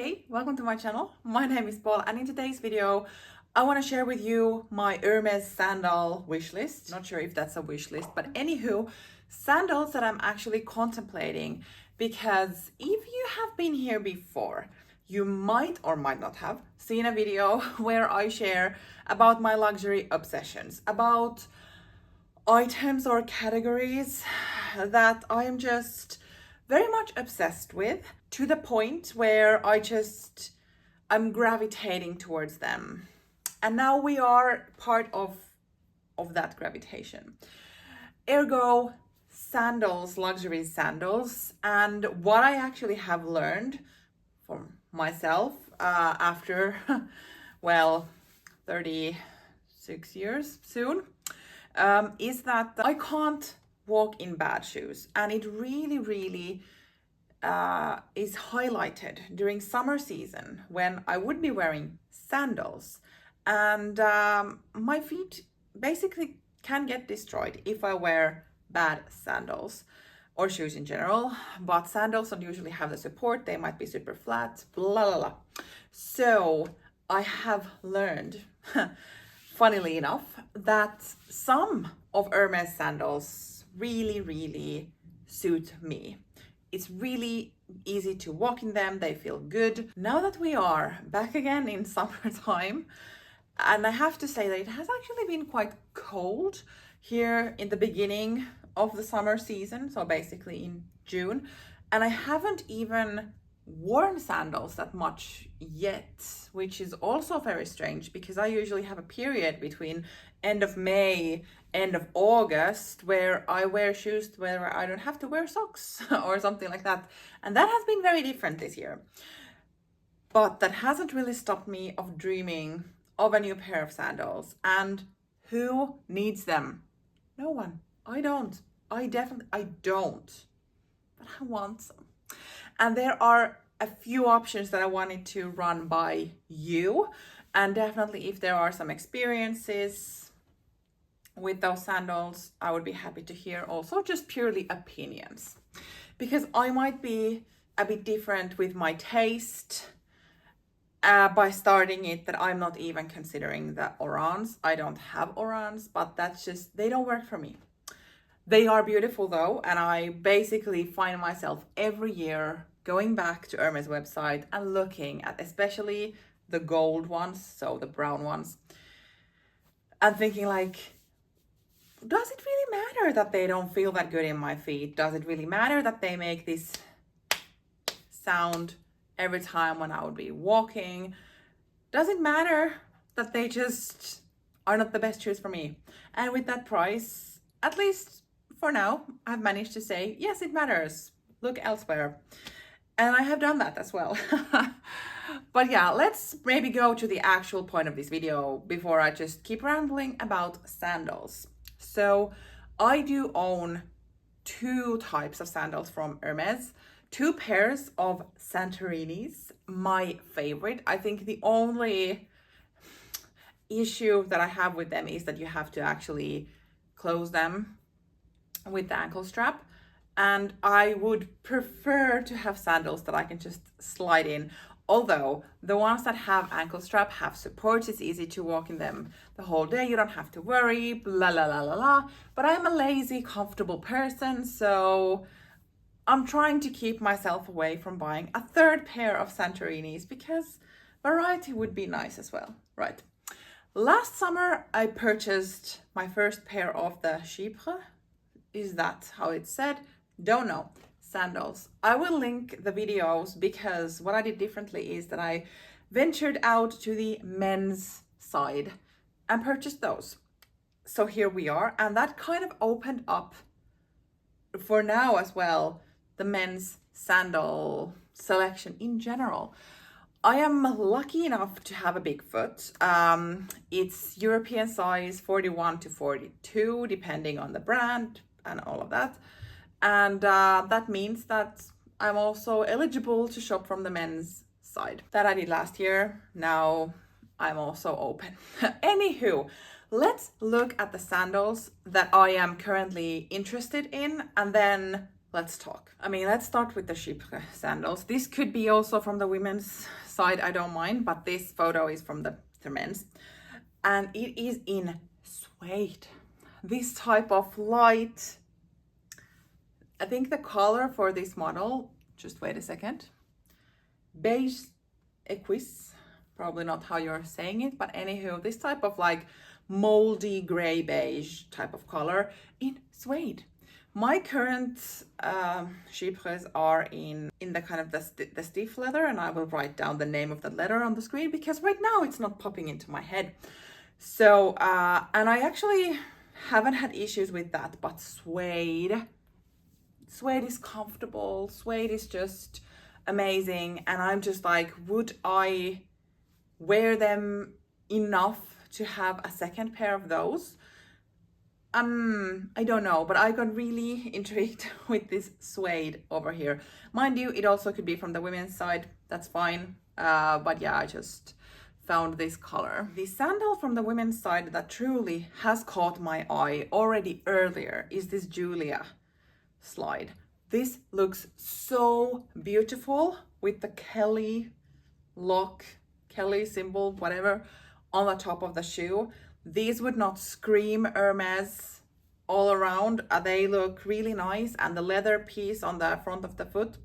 Hey, welcome to my channel. My name is Paul, and in today's video I want to share with you my Hermès sandal wish list. Not sure if that's a wish list, but anywho, sandals that I'm actually contemplating, because if you have been here before, you might or might not have seen a video where I share about my luxury obsessions, about items or categories that I am just very much obsessed with, to the point where I'm gravitating towards them. And now we are part of that gravitation. Ergo, sandals, luxury sandals. And what I actually have learned for myself after, well, 36 years soon, is that I can't walk in bad shoes. And it really is highlighted during summer season when I would be wearing sandals, and my feet basically can get destroyed if I wear bad sandals or shoes in general. But sandals don't usually have the support, they might be super flat, blah blah blah. So I have learned funnily enough that some of Hermès sandals really suit me. It's really easy to walk in them, they feel good. Now that we are back again in summertime, and I have to say that it has actually been quite cold here in the beginning of the summer season, so basically in June, and I haven't even worn sandals that much yet, which is also very strange because I usually have a period between end of May, end of August where I wear shoes where I don't have to wear socks or something like that, and that has been very different this year. But that hasn't really stopped me of dreaming of a new pair of sandals. And who needs them? No one. I don't. I don't, but I want some. And there are a few options that I wanted to run by you, and definitely if there are some experiences with those sandals, I would be happy to hear also just purely opinions, because I might be a bit different with my taste by starting it, that I'm not even considering the orans. I don't have orans, but that's just, they don't work for me. They are beautiful though, and I basically find myself every year going back to Hermès website and looking at especially the gold ones, so the brown ones, and thinking like, does it really matter that they don't feel that good in my feet? Does it really matter that they make this sound every time when I would be walking? Does it matter that they just are not the best shoes for me? And with that price, at least for now, I've managed to say, yes, it matters. Look elsewhere. And I have done that as well. But yeah, let's maybe go to the actual point of this video before I just keep rambling about sandals. So I do own two types of sandals from Hermès, two pairs of Santorinis, my favorite. I think the only issue that I have with them is that you have to actually close them with the ankle strap, and I would prefer to have sandals that I can just slide in. Although the ones that have ankle strap have support, it's easy to walk in them the whole day, you don't have to worry, blah la la la la. But I'm a lazy, comfortable person, so I'm trying to keep myself away from buying a third pair of Santorinis, because variety would be nice as well, right? Last summer I purchased my first pair of the Chypre. Is that how it's said? Don't know. Sandals. I will link the videos, because what I did differently is that I ventured out to the men's side and purchased those. So here we are, and that kind of opened up for now as well the men's sandal selection in general. I am lucky enough to have a big foot. It's European size 41 to 42 depending on the brand and all of that, and that means that I'm also eligible to shop from the men's side. That I did last year. Now I'm also open. Anywho, let's look at the sandals that I am currently interested in, and then let's talk. I mean, let's start with the Chypre sandals. This could be also from the women's side, I don't mind, but this photo is from the men's. And it is in suede. This type of light, I think the color for this model, just wait a second, beige equis, probably not how you're saying it, but anywho, this type of like moldy gray beige type of color in suede. My current Chypres are in the kind of the stiff leather, and I will write down the name of the leather on the screen because right now it's not popping into my head. So, and I actually haven't had issues with that, but suede is comfortable, suede is just amazing, and I'm just like, would I wear them enough to have a second pair of those? I don't know, but I got really intrigued with this suede over here. Mind you, it also could be from the women's side, that's fine. But yeah, I just found this color. The sandal from the women's side that truly has caught my eye already earlier is this Julia slide. This looks so beautiful with the Kelly lock, Kelly symbol, whatever, on the top of the shoe. These would not scream Hermès all around. They look really nice, and the leather piece on the front of the foot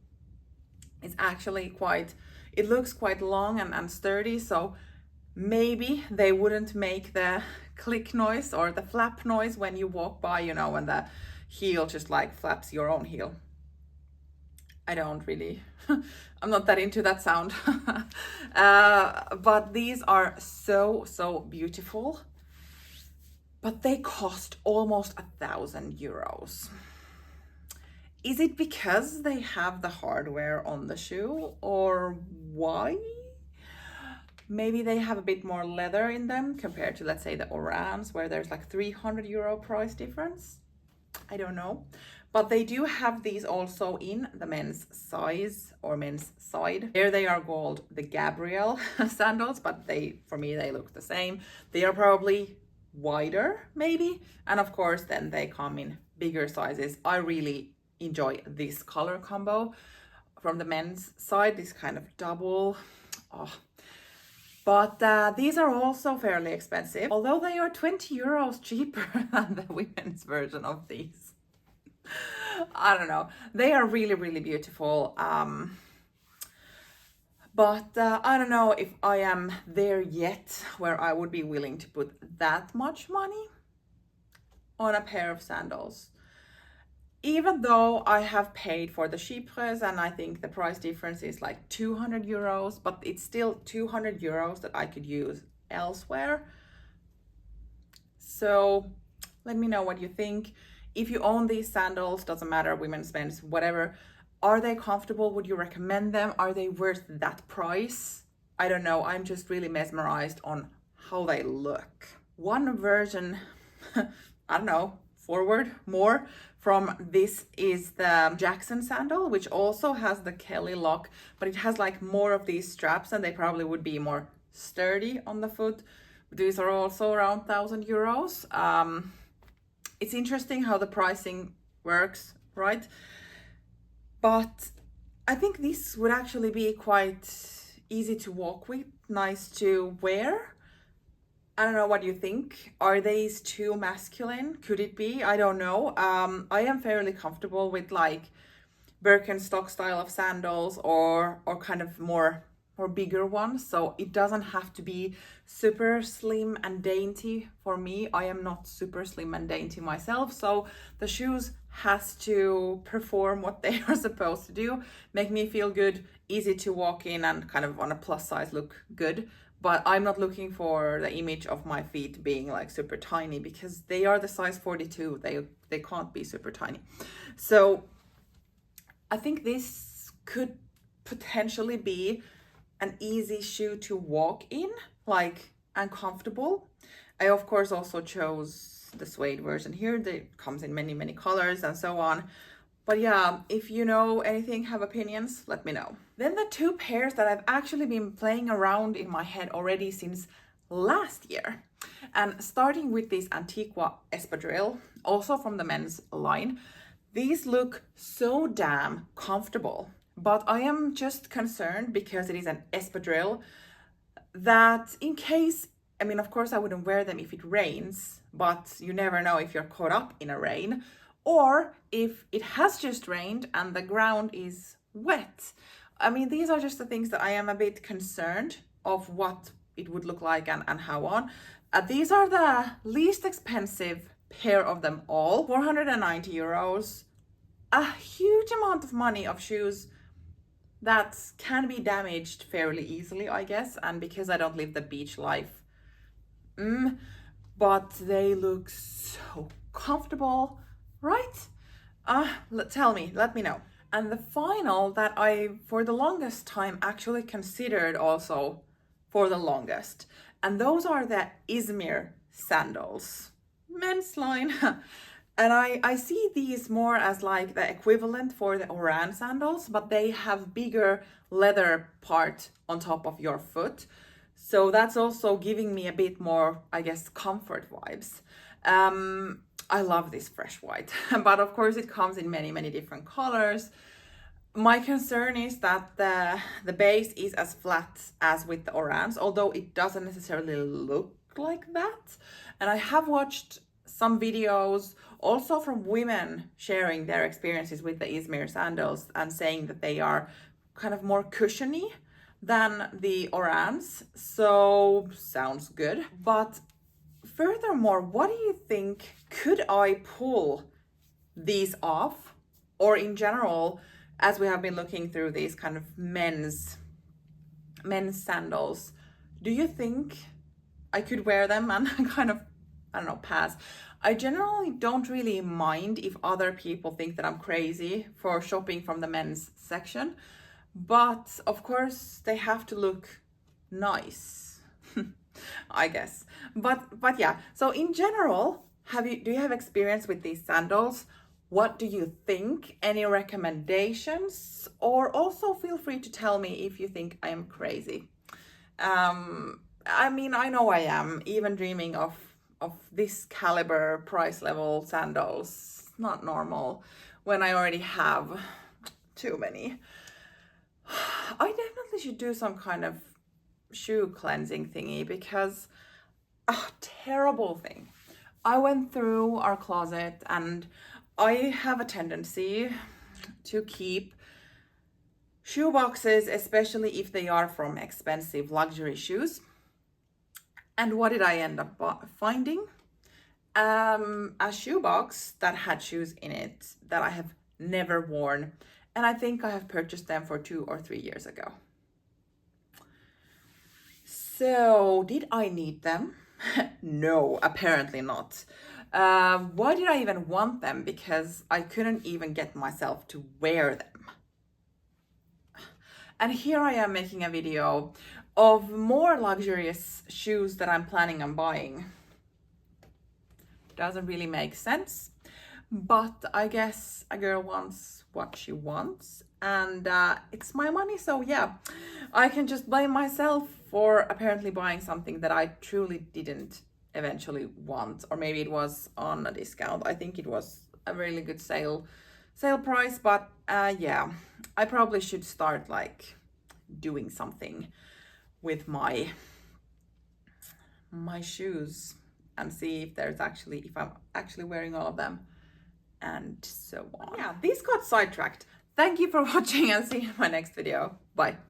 is actually quite, it looks quite long and sturdy, so maybe they wouldn't make the click noise or the flap noise when you walk by, you know, when the heel just like flaps your own heel. I don't really, I'm not that into that sound. But these are so beautiful. But they cost almost 1,000 euros. Is it because they have the hardware on the shoe, or why? Maybe they have a bit more leather in them compared to, let's say, the Orans, where there's like 300 euro price difference. I don't know. But they do have these also in the men's size or men's side. Here they are called the Gabrielle sandals, but for me, they look the same. They are probably wider maybe, and of course then they come in bigger sizes. I really enjoy this color combo from the men's side, this kind of double. But these are also fairly expensive, although they are 20 euros cheaper than the women's version of these. I don't know, they are really beautiful. But I don't know if I am there yet where I would be willing to put that much money on a pair of sandals. Even though I have paid for the Chypres, and I think the price difference is like 200 euros, but it's still 200 euros that I could use elsewhere. So let me know what you think. If you own these sandals, doesn't matter, women's, men's, whatever, are they comfortable? Would you recommend them? Are they worth that price? I don't know. I'm just really mesmerized on how they look. One version, I don't know, forward more from this is the Jackson sandal, which also has the Kelly lock, but it has like more of these straps, and they probably would be more sturdy on the foot. These are also around 1,000 euros. It's interesting how the pricing works, right? But I think this would actually be quite easy to walk with, nice to wear. I don't know what you think. Are these too masculine? Could it be? I don't know. I am fairly comfortable with like Birkenstock style of sandals or kind of more bigger ones. So it doesn't have to be super slim and dainty for me. I am not super slim and dainty myself. So the shoes has to perform what they are supposed to do, make me feel good, easy to walk in, and kind of on a plus size look good. But I'm not looking for the image of my feet being like super tiny, because they are the size 42. They can't be super tiny. So I think this could potentially be an easy shoe to walk in, like, and comfortable. I of course also chose the suede version here. That comes in many colors and so on. But yeah, if you know anything, have opinions, let me know. Then the two pairs that I've actually been playing around in my head already since last year. And starting with this Antiqua espadrille, also from the men's line. These look so damn comfortable, but I am just concerned because it is an espadrille that in case, I mean, of course I wouldn't wear them if it rains, but you never know if you're caught up in a rain, or if it has just rained and the ground is wet. I mean, these are just the things that I am a bit concerned of what it would look like and how on. These are the least expensive pair of them all, 490 euros. A huge amount of money of shoes that can be damaged fairly easily, I guess, and because I don't live the beach life. But they look so comfortable, right? Let me know. And the final that I, for the longest time, actually considered also for the longest. And those are the Izmir sandals, men's line. And I see these more as like the equivalent for the Oran sandals, but they have bigger leather part on top of your foot. So that's also giving me a bit more, I guess, comfort vibes. I love this fresh white, but of course it comes in many, many different colors. My concern is that the base is as flat as with the Orans, although it doesn't necessarily look like that. And I have watched some videos also from women sharing their experiences with the Izmir sandals and saying that they are kind of more cushiony than the Orans. So sounds good. But furthermore, what do you think? Could I pull these off? Or in general, as we have been looking through these kind of men's sandals, do you think I could wear them and kind of, I don't know, pass? I generally don't really mind if other people think that I'm crazy for shopping from the men's section, but of course they have to look nice, I guess. But yeah, so in general, do you have experience with these sandals? What do you think? Any recommendations? Or also feel free to tell me if you think I am crazy. I mean, I know I am, even dreaming of this caliber price level sandals. Not normal when I already have too many. I definitely should do some kind of shoe cleansing thingy because terrible thing. I went through our closet and I have a tendency to keep shoe boxes, especially if they are from expensive luxury shoes. And what did I end up finding? A shoebox that had shoes in it that I have never worn. And I think I have purchased them for 2 or 3 years ago. So did I need them? No, apparently not. Why did I even want them? Because I couldn't even get myself to wear them. And here I am making a video of more luxurious shoes that I'm planning on buying. Doesn't really make sense, but I guess a girl wants what she wants, and it's my money, so yeah, I can just blame myself for apparently buying something that I truly didn't eventually want, or maybe it was on a discount. I think it was a really good sale price, but yeah, I probably should start like doing something with my shoes and see if I'm actually wearing all of them and so on. Yeah, these got sidetracked. Thank you for watching and see you in my next video. Bye.